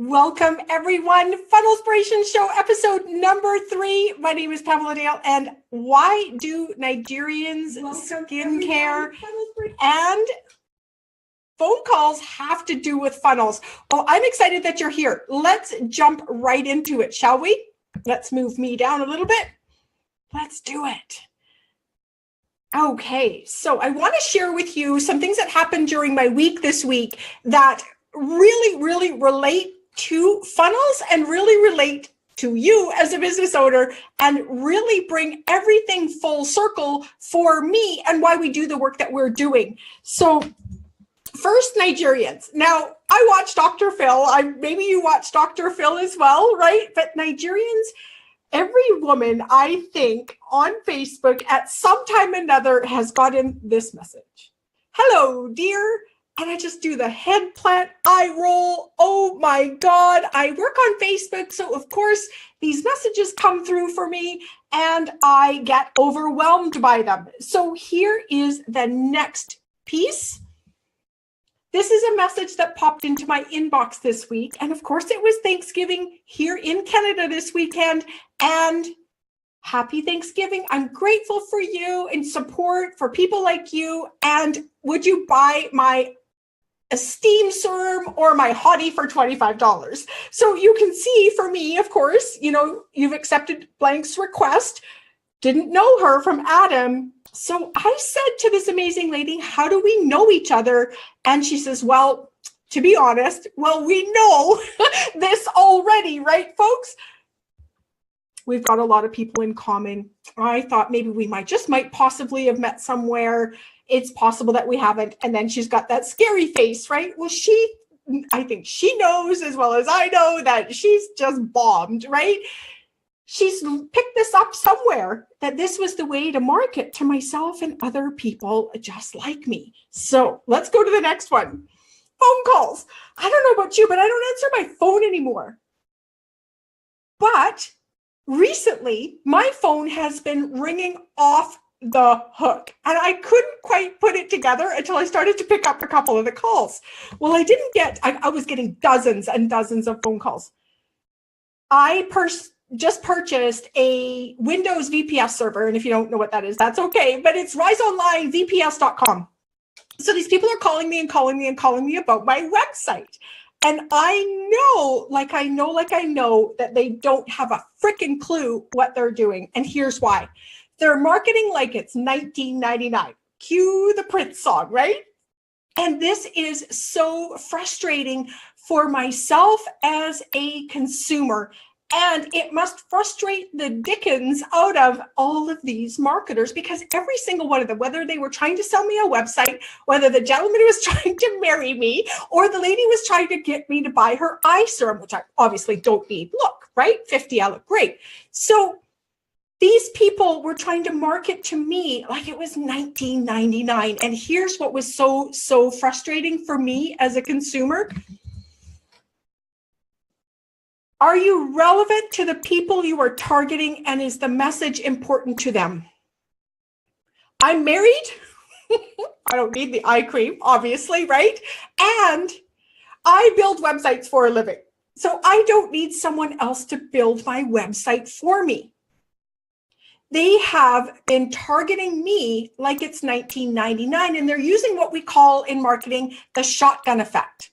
Welcome, everyone. Funnelspiration Show, episode number 3. My name is Pamela Dale, and why do Nigerians skincare and phone calls have to do with funnels? Well, I'm excited that you're here. Let's jump right into it, shall we? Let's move me down a little bit. Let's do it. Okay, so I want to share with you some things that happened during my week this week that really relate to funnels and really relate to you as a business owner and really bring everything full circle for me and why we do the work that we're doing. So first, Nigerians. Now, I watch Dr. Phil. Maybe you watch Dr. Phil as well, right? But Nigerians, every woman, I think, on Facebook at some time or another has gotten this message. Hello, dear. And I just do the head plant, eye roll. Oh my God, I work on Facebook. So of course, these messages come through for me and I get overwhelmed by them. So here is the next piece. This is a message that popped into my inbox this week. And of course, it was Thanksgiving here in Canada this weekend. And happy Thanksgiving. I'm grateful for you and support for people like you. And would you buy my esteem serum or my hottie for $25? So you can see for me, of course, you've accepted Blank's request. Didn't know her from Adam. So I said to this amazing lady, how do we know each other? And she says, well, to be honest, we know this already, right, folks? We've got a lot of people in common. I thought maybe we might possibly have met somewhere. It's possible that we haven't. And then she's got that scary face, right? Well, I think she knows as well as I know that she's just bombed, right? She's picked this up somewhere, that this was the way to market to myself and other people just like me. So let's go to the next one. Phone calls. I don't know about you, but I don't answer my phone anymore. But recently, my phone has been ringing off the hook, and I couldn't quite put it together until I started to pick up a couple of the calls. Well, I was getting dozens and dozens of phone calls. I just purchased a Windows VPS server, and if you don't know what that is, that's okay, but it's rizeonline.biz. So these people are calling me about my website. And I know that they don't have a freaking clue what they're doing. And here's why. They're marketing like it's 1999. Cue the Prince song, right? And this is so frustrating for myself as a consumer. And it must frustrate the dickens out of all of these marketers, because every single one of them, whether they were trying to sell me a website, whether the gentleman was trying to marry me, or the lady was trying to get me to buy her eye serum, which I obviously don't need. Look, right? 50, I look great. So these people were trying to market to me like it was 1999. And here's what was so frustrating for me as a consumer. Are you relevant to the people you are targeting, and is the message important to them? I'm married. I don't need the eye cream, obviously, right? And I build websites for a living. So I don't need someone else to build my website for me. They have been targeting me like it's 1999, and they're using what we call in marketing the shotgun effect,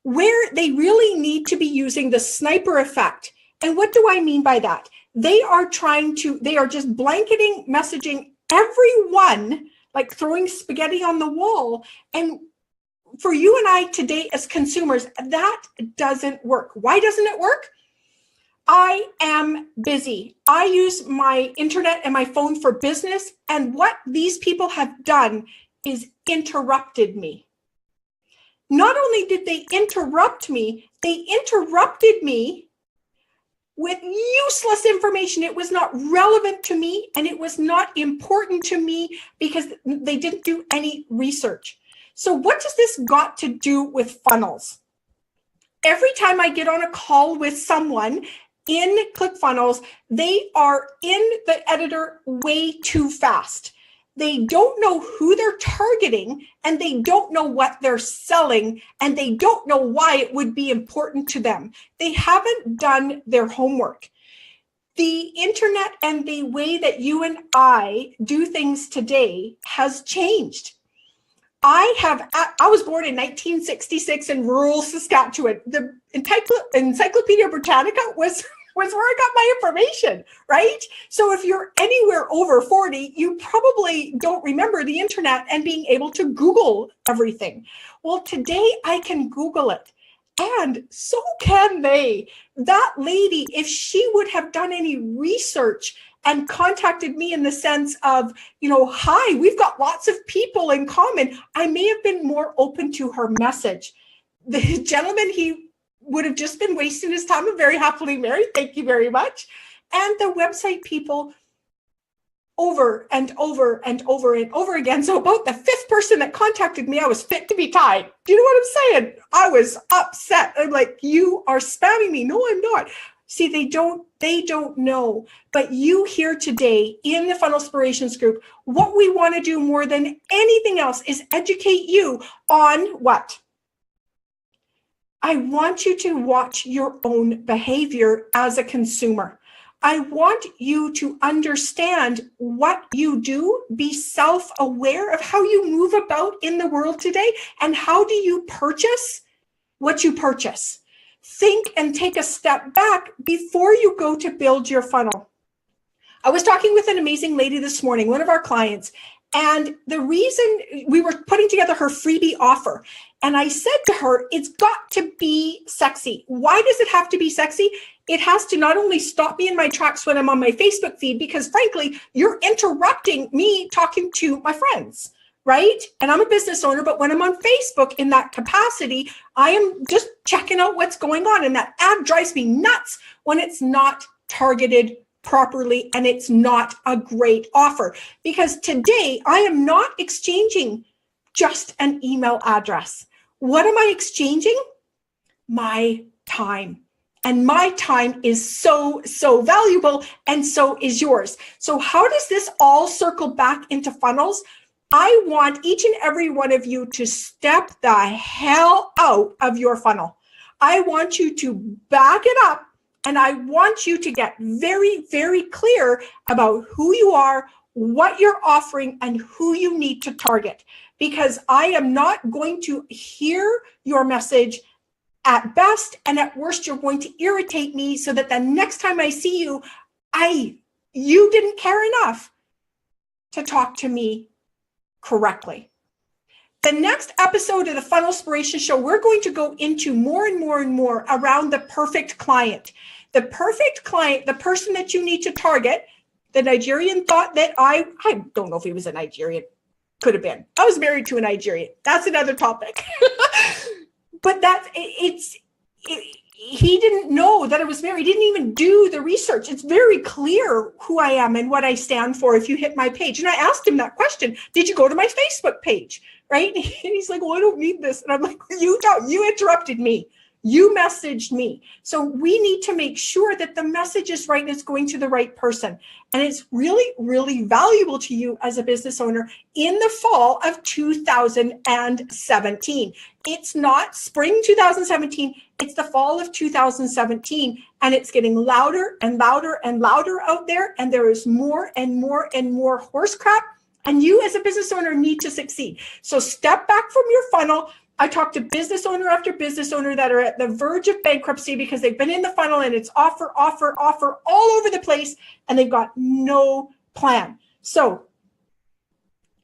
where they really need to be using the sniper effect. And what do I mean by that? They are just blanketing messaging everyone, like throwing spaghetti on the wall. And for you and I today as consumers, that doesn't work. Why doesn't it work? I am busy. I use my internet and my phone for business. And what these people have done is interrupted me. Not only did they interrupt me, they interrupted me with useless information. It was not relevant to me, and it was not important to me because they didn't do any research. So what does this got to do with funnels? Every time I get on a call with someone in Clickfunnels, they are in the editor way too fast. They don't know who they're targeting, and they don't know what they're selling, and they don't know why it would be important to them. They haven't done their homework. The internet and the way that you and I do things today has changed. I was born in 1966 in rural Saskatchewan. The Encyclopedia Britannica was where I got my information, right? So if you're anywhere over 40, you probably don't remember the internet and being able to Google everything. Well, today I can Google it. And so can they. That lady, if she would have done any research and contacted me in the sense of, hi, we've got lots of people in common, I may have been more open to her message. The gentleman, he would have just been wasting his time. I'm very happily married. Thank you very much. And the website people, over and over and over and over again. So about the fifth person that contacted me, I was fit to be tied. Do you know what I'm saying? I was upset. I'm like, you are spamming me. No, I'm not. See, they don't know. But you here today in the Funnel Inspirations group, what we want to do more than anything else is educate you on what? I want you to watch your own behavior as a consumer. I want you to understand what you do, be self-aware of how you move about in the world today, and how do you purchase what you purchase. Think and take a step back before you go to build your funnel. I was talking with an amazing lady this morning, one of our clients, and the reason we were putting together her freebie offer, and I said to her, it's got to be sexy. Why does it have to be sexy? It has to not only stop me in my tracks when I'm on my Facebook feed, because frankly, you're interrupting me talking to my friends, right? And I'm a business owner, but when I'm on Facebook in that capacity, I am just checking out what's going on. And that ad drives me nuts when it's not targeted properly and it's not a great offer. Because today I am not exchanging just an email address. What am I exchanging? My time. And my time is so, so valuable, and so is yours. So how does this all circle back into funnels? I want each and every one of you to step the hell out of your funnel. I want you to back it up, and I want you to get very, very clear about who you are, what you're offering, and who you need to target. Because I am not going to hear your message. At best and at worst, you're going to irritate me so that the next time I see you, you didn't care enough to talk to me correctly. The next episode of the Funnel Inspiration Show, we're going to go into more and more and more around the perfect client. The perfect client, the person that you need to target. The Nigerian thought that I don't know if he was a Nigerian. Could have been. I was married to a Nigerian. That's another topic. But he didn't know that I was married. He didn't even do the research. It's very clear who I am and what I stand for if you hit my page. And I asked him that question. Did you go to my Facebook page? Right? And he's like, well, I don't need this. And I'm like, you don't. You interrupted me. You messaged me. So we need to make sure that the message is right and it's going to the right person. And it's really, really valuable to you as a business owner in the fall of 2017. It's not spring 2017. It's the fall of 2017. And it's getting louder and louder and louder out there. And there is more and more and more horse crap. And you as a business owner need to succeed. So step back from your funnel. I talk to business owner after business owner that are at the verge of bankruptcy because they've been in the funnel and it's offer all over the place and they've got no plan. So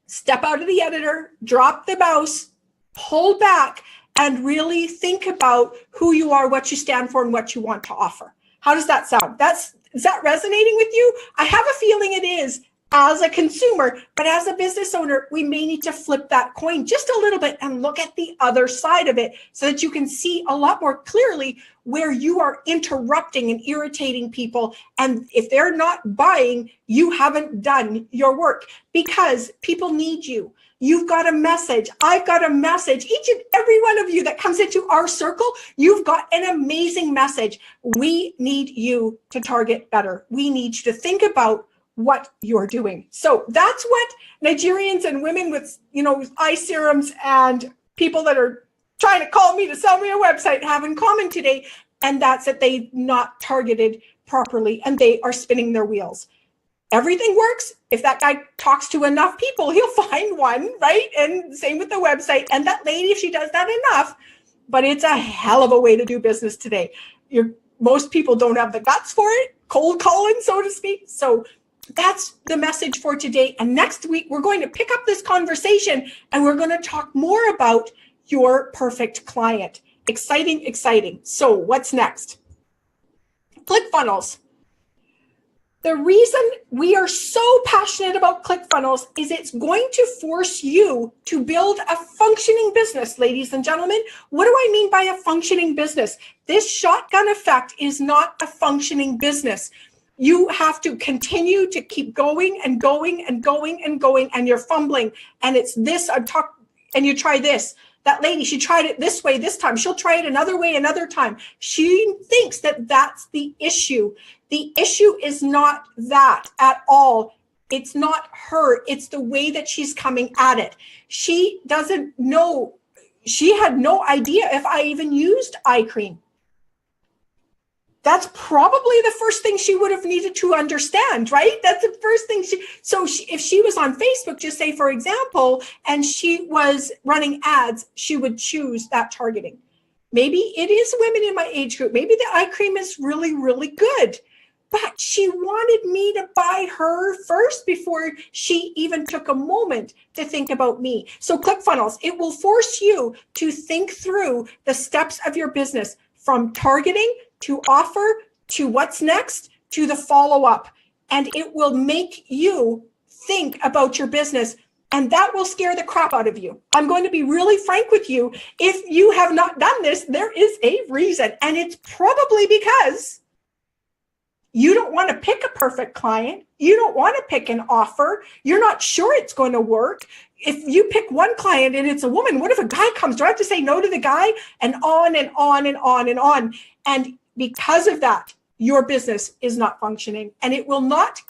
step out of the editor, drop the mouse, pull back, and really think about who you are, what you stand for, and what you want to offer. How does that sound? Is that resonating with you? I have a feeling it is. As a consumer, but as a business owner, we may need to flip that coin just a little bit and look at the other side of it so that you can see a lot more clearly where you are interrupting and irritating people. And if they're not buying, you haven't done your work because people need you. You've got a message. I've got a message. Each and every one of you that comes into our circle, you've got an amazing message. We need you to target better. We need you to think about what you're doing. So that's what Nigerians and women with, eye serums and people that are trying to call me to sell me a website have in common today. And that's that they've not targeted properly and they are spinning their wheels. Everything works. If that guy talks to enough people, he'll find one, right? And same with the website. And that lady, if she does that enough, but it's a hell of a way to do business today. Most people don't have the guts for it, cold calling, so to speak. So that's the message for today. And next week, we're going to pick up this conversation and we're going to talk more about your perfect client. Exciting, exciting. So what's next? Clickfunnels. The reason we are so passionate about Clickfunnels is it's going to force you to build a functioning business, ladies and gentlemen. What do I mean by a functioning business? This shotgun effect is not a functioning business. You have to continue to keep going and going and going and going, and you're fumbling. And it's this, and you try this. That lady, she tried it this way this time. She'll try it another way another time. She thinks that that's the issue. The issue is not that at all. It's not her. It's the way that she's coming at it. She doesn't know. She had no idea if I even used eye cream. That's probably the first thing she would have needed to understand, right? That's the first thing if she was on Facebook, just say, for example, and she was running ads, she would choose that targeting. Maybe it is women in my age group. Maybe the eye cream is really, really good, but she wanted me to buy her first before she even took a moment to think about me. So Clickfunnels, it will force you to think through the steps of your business from targeting to offer, to what's next, to the follow-up. And it will make you think about your business, and that will scare the crap out of you. I'm going to be really frank with you. If you have not done this, there is a reason, and it's probably because you don't want to pick a perfect client. You don't want to pick an offer. You're not sure it's going to work. If you pick one client and it's a woman, what if a guy comes? Do I have to say no to the guy? And on and on and on and on. And because of that, your business is not functioning, and it will not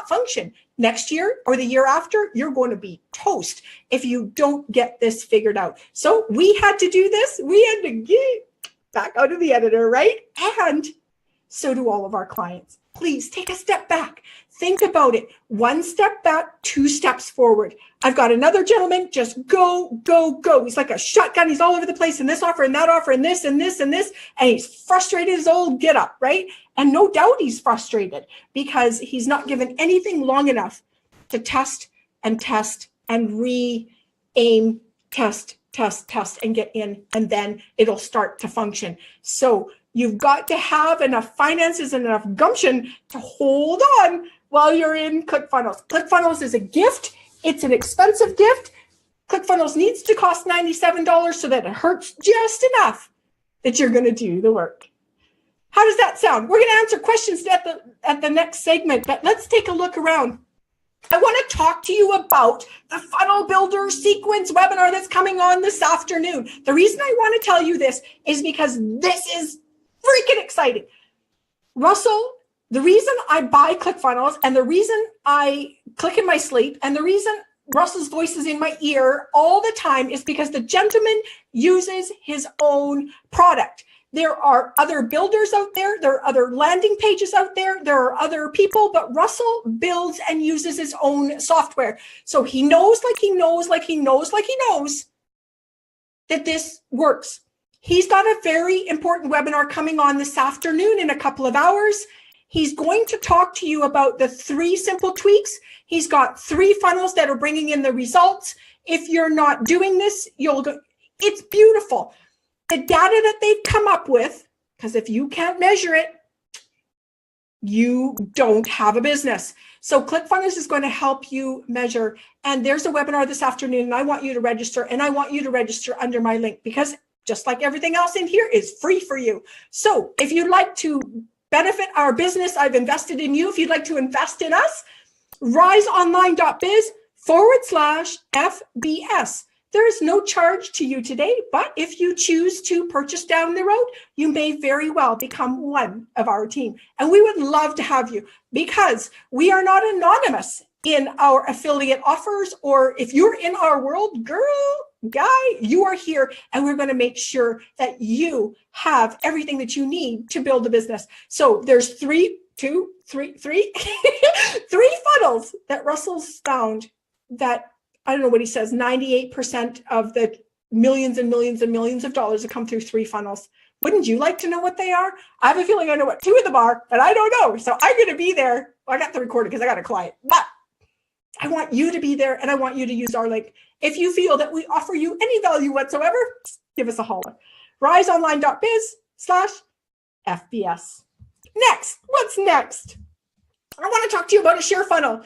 function next year or the year after. You're going to be toast if you don't get this figured out. So we had to do this. We had to get back out of the editor, right? And so do all of our clients. Please take a step back. Think about it. One step back, two steps forward. I've got another gentleman, just go, go, go. He's like a shotgun. He's all over the place in this offer and that offer and this and this and this. And he's frustrated as old get up, right? And no doubt he's frustrated because he's not given anything long enough to test and re-aim, test, and get in. And then it'll start to function. So you've got to have enough finances and enough gumption to hold on while you're in Clickfunnels. Clickfunnels is a gift. It's an expensive gift. Clickfunnels needs to cost $97 so that it hurts just enough that you're going to do the work. How does that sound? We're going to answer questions at the next segment, but let's take a look around. I want to talk to you about the Funnel Builder Sequence webinar that's coming on this afternoon. The reason I want to tell you this is because this is freaking exciting. Russell, the reason I buy Clickfunnels and the reason I click in my sleep and the reason Russell's voice is in my ear all the time is because the gentleman uses his own product. There are other builders out there. There are other landing pages out there. There are other people, but Russell builds and uses his own software. So he knows that this works. He's got a very important webinar coming on this afternoon in a couple of hours. He's going to talk to you about the 3 simple tweaks. He's got 3 funnels that are bringing in the results. If you're not doing this, it's beautiful. The data that they've come up with, because if you can't measure it, you don't have a business. So Clickfunnels is going to help you measure. And there's a webinar this afternoon, and I want you to register, and I want you to register under my link because just like everything else in here is free for you. So if you'd like to benefit our business, I've invested in you. If you'd like to invest in us, rizeonline.biz /FBS. There is no charge to you today, but if you choose to purchase down the road, you may very well become one of our team. And we would love to have you because we are not anonymous in our affiliate offers, or if you're in our world, girl, guy, you are here, and we're going to make sure that you have everything that you need to build a business. So there's three funnels that Russell's found that, I don't know what he says, 98% of the millions and millions and millions of dollars that come through 3 funnels. Wouldn't you like to know what they are? I have a feeling I know what 2 of them are, but I don't know. So I'm going to be there. Well, I got the recorder because I got a client, but I want you to be there, and I want you to use our link. If you feel that we offer you any value whatsoever, give us a holler. rizeonline.biz/FBS. Next, what's next? I want to talk to you about a share funnel.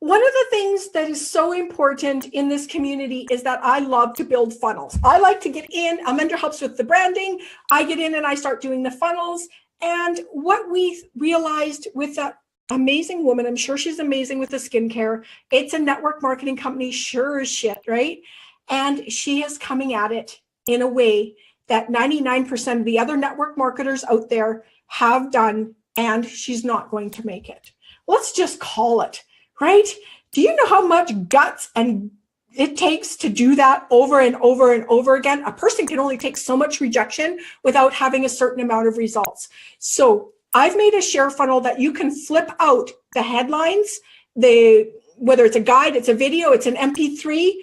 One of the things that is so important in this community is that I love to build funnels. I like to get in. Amanda helps with the branding. I get in and I start doing the funnels. And what we realized with that amazing woman, I'm sure she's amazing with the skincare. It's a network marketing company, sure as shit, right? And she is coming at it in a way that 99% of the other network marketers out there have done, and she's not going to make it. Let's just call it, right? Do you know how much guts and it takes to do that over and over and over again? A person can only take so much rejection without having a certain amount of results. So I've made a share funnel that you can flip out the headlines, whether it's a guide, it's a video, it's an MP3,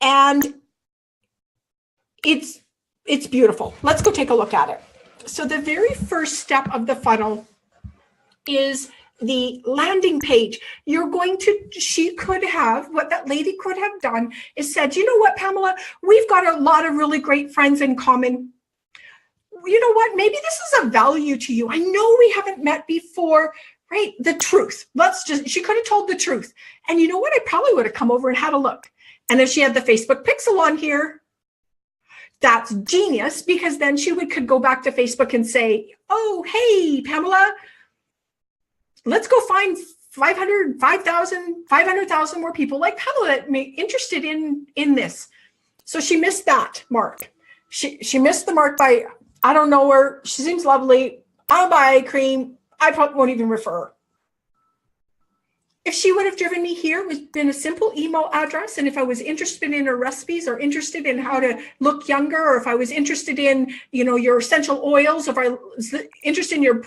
and it's beautiful. Let's go take a look at it. So the very first step of the funnel is the landing page. What that lady could have done is said, you know what, Pamela, we've got a lot of really great friends in common. You know what, maybe this is of value to you. I know we haven't met before, right? The truth. She could have told the truth. And you know what? I probably would have come over and had a look. And if she had the Facebook pixel on here, that's genius, because then she could go back to Facebook and say, oh, hey, Pamela, let's go find 500,000 more people like Pamela that may interested in this. So she missed that mark. She missed the mark by, I don't know her. She seems lovely. I'll buy cream. I probably won't even refer her. If she would have driven me here, it would have been a simple email address. And if I was interested in her recipes or interested in how to look younger, or if I was interested in, your essential oils, if I was interested in your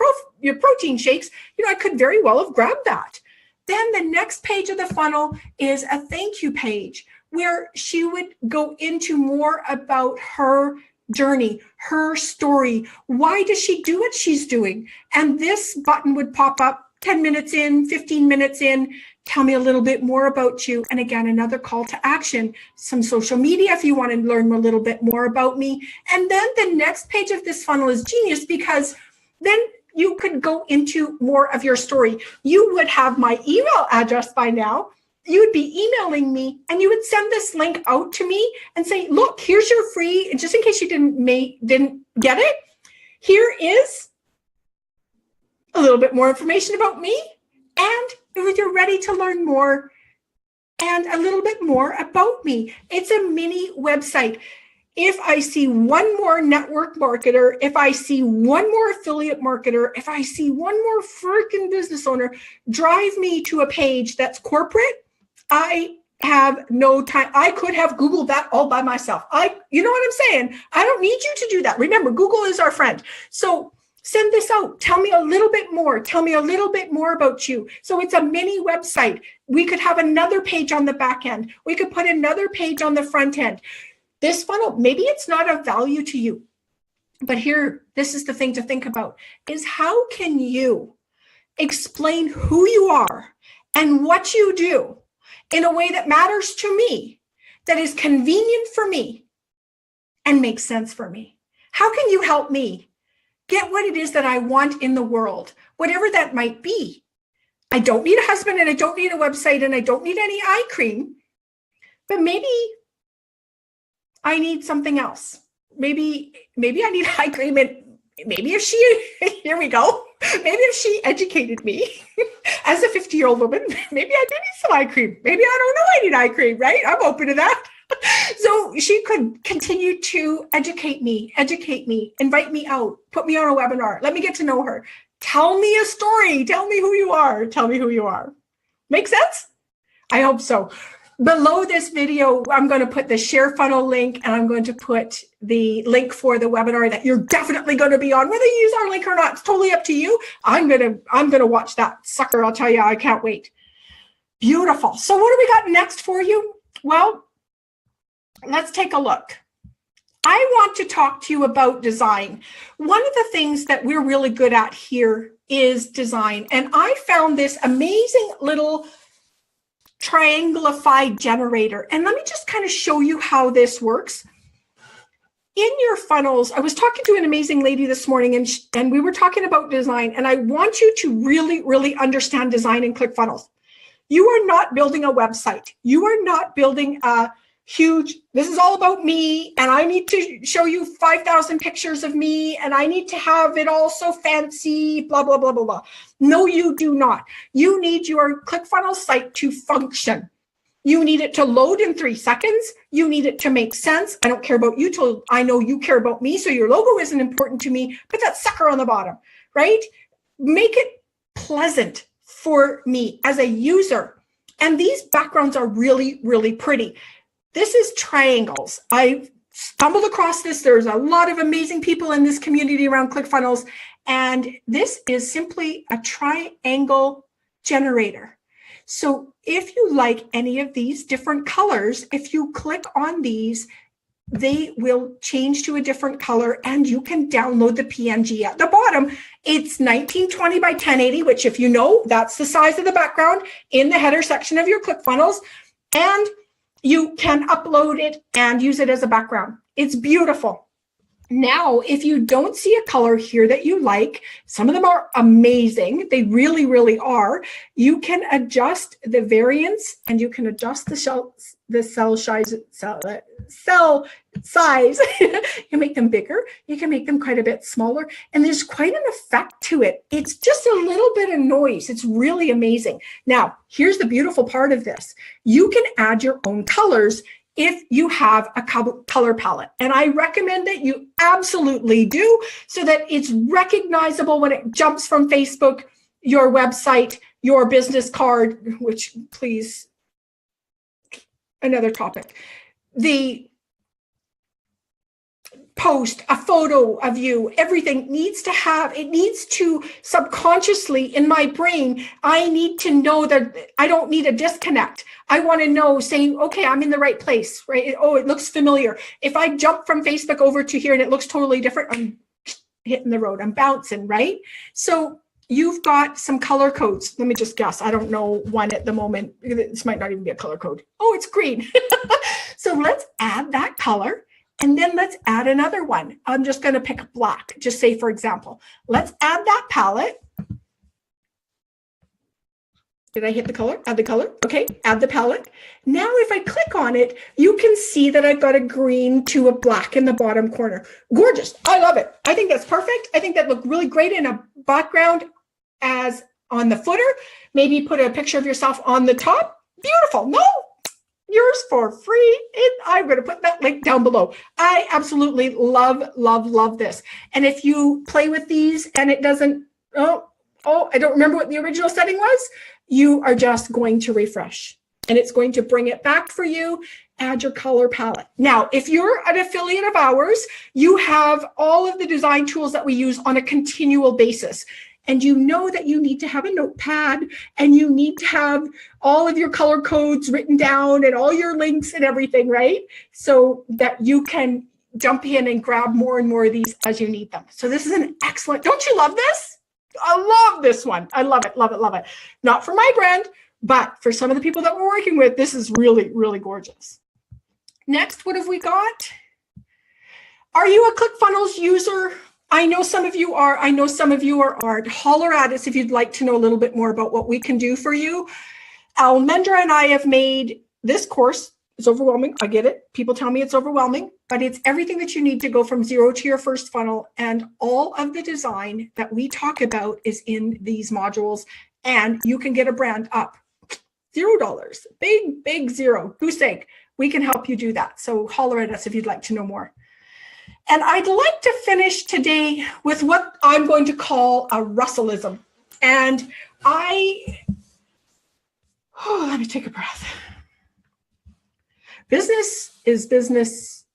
protein shakes, I could very well have grabbed that. Then the next page of the funnel is a thank you page where she would go into more about her journey, her story. Why does she do what she's doing? And this button would pop up 10 minutes in, 15 minutes in, tell me a little bit more about you. And again, another call to action, some social media if you want to learn a little bit more about me. And then the next page of this funnel is genius, because then you could go into more of your story. You would have my email address by now. You would be emailing me and you would send this link out to me and say, look, here's your free, and just in case you didn't get it, here is a little bit more information about me, and if you're ready to learn more and a little bit more about me. It's a mini website. If I see one more network marketer, if I see one more affiliate marketer, if I see one more freaking business owner drive me to a page that's corporate, I have no time. I could have Googled that all by myself. You know what I'm saying? I don't need you to do that. Remember, Google is our friend. So send this out. Tell me a little bit more. Tell me a little bit more about you. So it's a mini website. We could have another page on the back end. We could put another page on the front end. This funnel, maybe it's not of value to you, but here, this is the thing to think about, is how can you explain who you are and what you do in a way that matters to me, that is convenient for me and makes sense for me? How can you help me get what it is that I want in the world, whatever that might be? I don't need a husband, and I don't need a website, and I don't need any eye cream, but maybe I need something else. Maybe I need eye cream, and maybe if she, here we go, maybe if she educated me as a 50-year-old woman, maybe I do need some eye cream. Maybe I don't know I need eye cream, right? I'm open to that. So she could continue to educate me, invite me out, put me on a webinar, let me get to know her. Tell me a story. Tell me who you are. Tell me who you are. Make sense? I hope so. Below this video, I'm going to put the share funnel link, and I'm going to put the link for the webinar that you're definitely going to be on. Whether you use our link or not, it's totally up to you. I'm gonna watch that sucker. I'll tell you, I can't wait. Beautiful. So what do we got next for you? Well, let's take a look. I want to talk to you about design. One of the things that we're really good at here is design. And I found this amazing little trianglified generator. And let me just kind of show you how this works. In your funnels, I was talking to an amazing lady this morning, and we were talking about design. And I want you to really, really understand design in ClickFunnels. You are not building a website. You are not building a huge, this is all about me, and I need to show you 5,000 pictures of me, and I need to have it all so fancy, blah, blah, blah, blah, blah. No, you do not. You need your ClickFunnels site to function. You need it to load in 3 seconds. You need it to make sense. I don't care about you till I know you care about me, so your logo isn't important to me. Put that sucker on the bottom, right? Make it pleasant for me as a user. And these backgrounds are really, really pretty. This is triangles. I stumbled across this. There's a lot of amazing people in this community around ClickFunnels, and this is simply a triangle generator. So if you like any of these different colors, if you click on these, they will change to a different color, and you can download the PNG at the bottom. It's 1920 by 1080, which, if you know, that's the size of the background in the header section of your ClickFunnels. And you can upload it and use it as a background. It's beautiful. Now, if you don't see a color here that you like, some of them are amazing. They really, really are. You can adjust the variance, and you can adjust the cell size. You can make them bigger. You can make them quite a bit smaller. And there's quite an effect to it. It's just a little bit of noise. It's really amazing. Now, here's the beautiful part of this. You can add your own colors if you have a color palette. And I recommend that you absolutely do, so that it's recognizable when it jumps from Facebook, your website, your business card, which, please, another topic. The post, a photo of you, everything needs to subconsciously, in my brain, I need to know that I don't need a disconnect. I want to know, saying, okay, I'm in the right place, right? Oh, it looks familiar. If I jump from Facebook over to here and it looks totally different, I'm hitting the road, I'm bouncing, right? So you've got some color codes. Let me just guess. I don't know one at the moment. This might not even be a color code. Oh, it's green. So let's add that color. And then let's add another one. I'm just going to pick black. Just say, for example, let's add that palette. Did I hit the color? Add the color. Okay, add the palette. Now, if I click on it, you can see that I've got a green to a black in the bottom corner. Gorgeous. I love it. I think that's perfect. I think that looked really great in a background as on the footer. Maybe put a picture of yourself on the top. Beautiful. No? Yours for free. I'm going to put that link down below. I absolutely love, love, love this. And if you play with these and it doesn't, I don't remember what the original setting was, you are just going to refresh and it's going to bring it back for you. Add your color palette. Now, if you're an affiliate of ours, you have all of the design tools that we use on a continual basis. And you know that you need to have a notepad, and you need to have all of your color codes written down and all your links and everything, right? So that you can jump in and grab more and more of these as you need them. So this is an excellent, don't you love this? I love this one. I love it, love it, love it. Not for my brand, but for some of the people that we're working with, this is really, really gorgeous. Next, what have we got? Are you a ClickFunnels user? I know some of you are. I know some of you aren't. Holler at us if you'd like to know a little bit more about what we can do for you. Almendra and I have made this course. It's overwhelming. I get it. People tell me it's overwhelming, but it's everything that you need to go from zero to your first funnel. And all of the design that we talk about is in these modules, and you can get a brand up. $0. Big, big zero. Goose egg. we can help you do that. So holler at us if you'd like to know more. And I'd like to finish today with what I'm going to call a Russellism. And let me take a breath. Business is business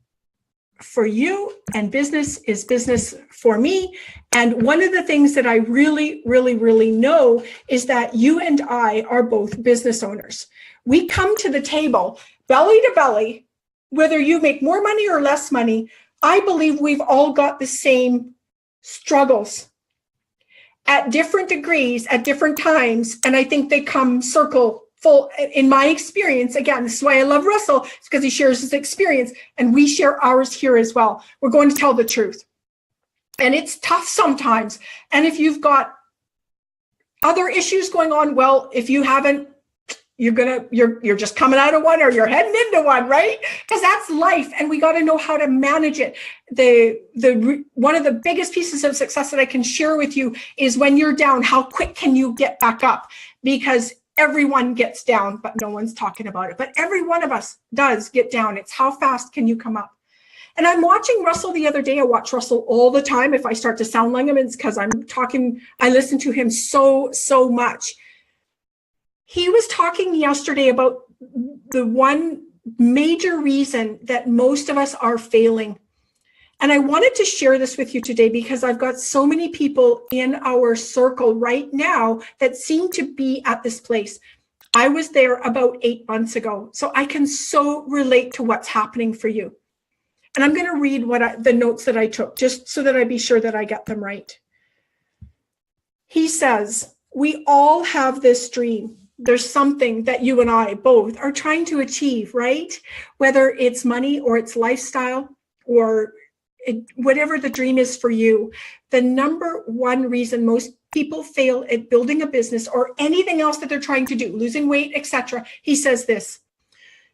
for you, and business is business for me. And one of the things that I really, really, really know is that you and I are both business owners. We come to the table belly to belly, whether you make more money or less money. I believe we've all got the same struggles at different degrees, at different times. And I think they come circle full. In my experience, again, this is why I love Russell, it's because he shares his experience and we share ours here as well. We're going to tell the truth. And it's tough sometimes. And if you've got other issues going on, well, if you haven't, you're just coming out of one or you're heading into one, right? Because that's life, and we got to know how to manage it. One of the biggest pieces of success that I can share with you is when you're down, how quick can you get back up? Because everyone gets down, but no one's talking about it. But every one of us does get down. It's how fast can you come up? And I'm watching Russell the other day. I watch Russell all the time. If I start to sound like him, it's because I listen to him so much. He was talking yesterday about the one major reason that most of us are failing. And I wanted to share this with you today because I've got so many people in our circle right now that seem to be at this place. I was there about 8 months ago, so I can so relate to what's happening for you. And I'm going to read the notes that I took just so that I be sure that I get them right. He says, we all have this dream. There's something that you and I both are trying to achieve, right? Whether it's money or it's lifestyle or whatever the dream is for you. The number one reason most people fail at building a business or anything else that they're trying to do, losing weight, etc. He says this: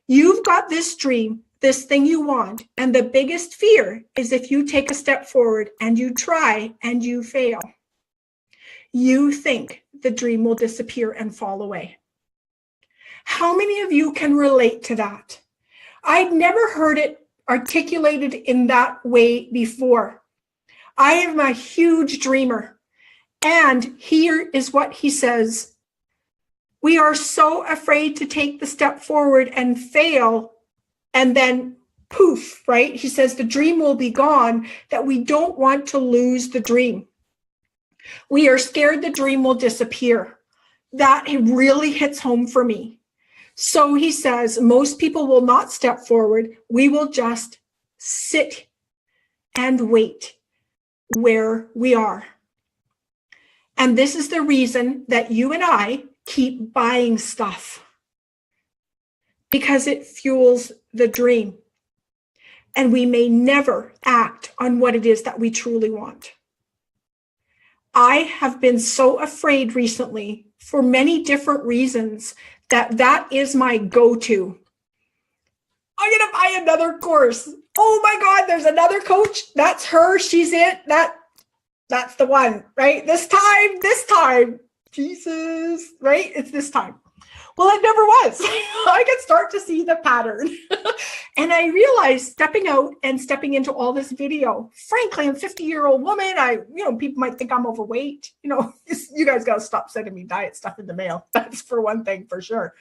you've got this dream, this thing you want, and the biggest fear is if you take a step forward and you try and you fail, you think the dream will disappear and fall away. How many of you can relate to that? I'd never heard it articulated in that way before. I am a huge dreamer. And here is what he says. We are so afraid to take the step forward and fail, and then poof, right? He says the dream will be gone, that we don't want to lose the dream. We are scared the dream will disappear. That really hits home for me. So he says, most people will not step forward. We will just sit and wait where we are. And this is the reason that you and I keep buying stuff, because it fuels the dream. And we may never act on what it is that we truly want. I have been so afraid recently for many different reasons that is my go-to. I'm going to buy another course. Oh my God, there's another coach. That's her. She's it. That's the one, right? This time, Jesus, right? It's this time. Well, it never was. I could start to see the pattern. And I realized stepping out and stepping into all this video, frankly, I'm a 50-year-old woman. People might think I'm overweight. You guys got to stop sending me diet stuff in the mail. That's for one thing, for sure.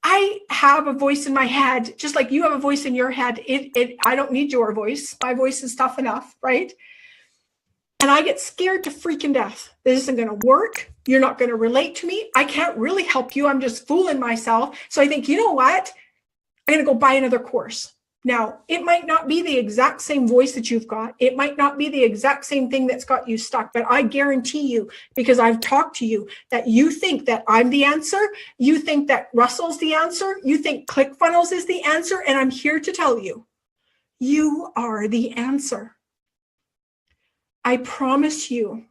I have a voice in my head, just like you have a voice in your head. I don't need your voice. My voice is tough enough, right? And I get scared to freaking death. This isn't going to work. You're not going to relate to me. I can't really help you. I'm just fooling myself. So I think, you know what? I'm going to go buy another course. Now, it might not be the exact same voice that you've got. It might not be the exact same thing that's got you stuck. But I guarantee you, because I've talked to you, that you think that I'm the answer. You think that Russell's the answer. You think Clickfunnels is the answer. And I'm here to tell you, you are the answer. I promise you,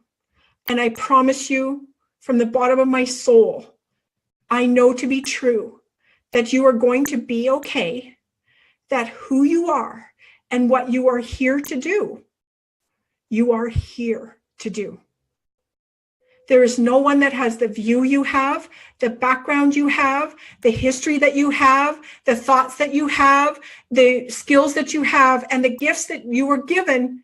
and I promise you from the bottom of my soul, I know to be true that you are going to be okay, that who you are and what you are here to do, you are here to do. There is no one that has the view you have, the background you have, the history that you have, the thoughts that you have, the skills that you have, and the gifts that you were given.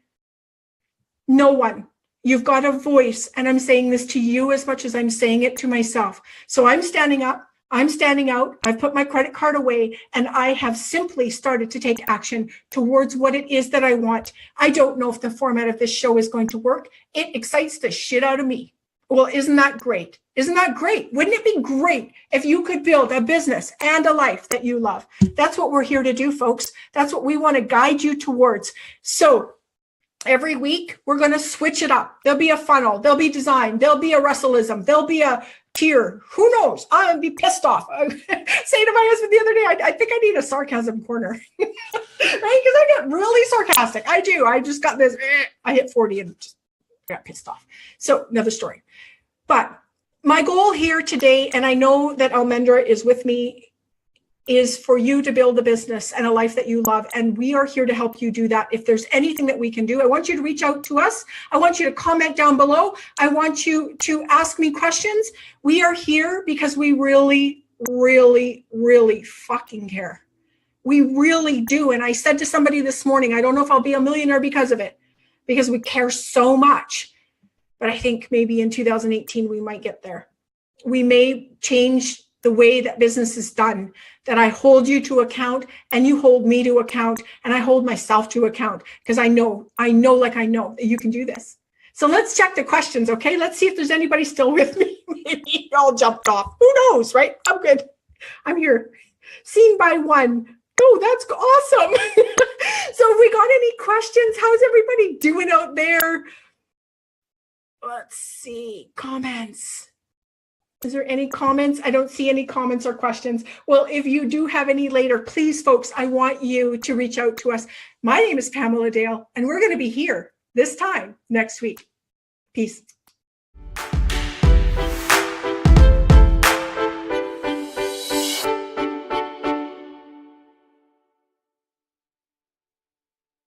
No one. You've got a voice, and I'm saying this to you as much as I'm saying it to myself. So I'm standing up. I'm standing out. I've put my credit card away, and I have simply started to take action towards what it is that I want. I don't know if the format of this show is going to work. It excites the shit out of me. Well, isn't that great? Isn't that great? Wouldn't it be great if you could build a business and a life that you love? That's what we're here to do, folks. That's what we want to guide you towards. So every week, we're going to switch it up. There'll be a funnel. There'll be design. There'll be a Russellism. There'll be a tier. Who knows? I'll be pissed off. I was saying to my husband the other day, I think I need a sarcasm corner. Right? Because I get really sarcastic. I do. I just got this. I hit 40 and just got pissed off. So another story. But my goal here today, and I know that Almendra is with me, is for you to build a business and a life that you love. And we are here to help you do that. If there's anything that we can do, I want you to reach out to us. I want you to comment down below. I want you to ask me questions. We are here because we really, really, really fucking care. We really do. And I said to somebody this morning, I don't know if I'll be a millionaire because of it, because we care so much. But I think maybe in 2018, we might get there. We may change the way that business is done, that I hold you to account and you hold me to account and I hold myself to account, because I know that you can do this. So let's check the questions, okay? Let's see if there's anybody still with me. Maybe you all jumped off. Who knows, right? I'm good. I'm here. Seen by one. Oh, that's awesome. So if we got any questions, how's everybody doing out there? Let's see. Comments. Is there any comments? I don't see any comments or questions. Well, if you do have any later, please, folks, I want you to reach out to us. My name is Pamela Dale, and we're going to be here this time next week. Peace.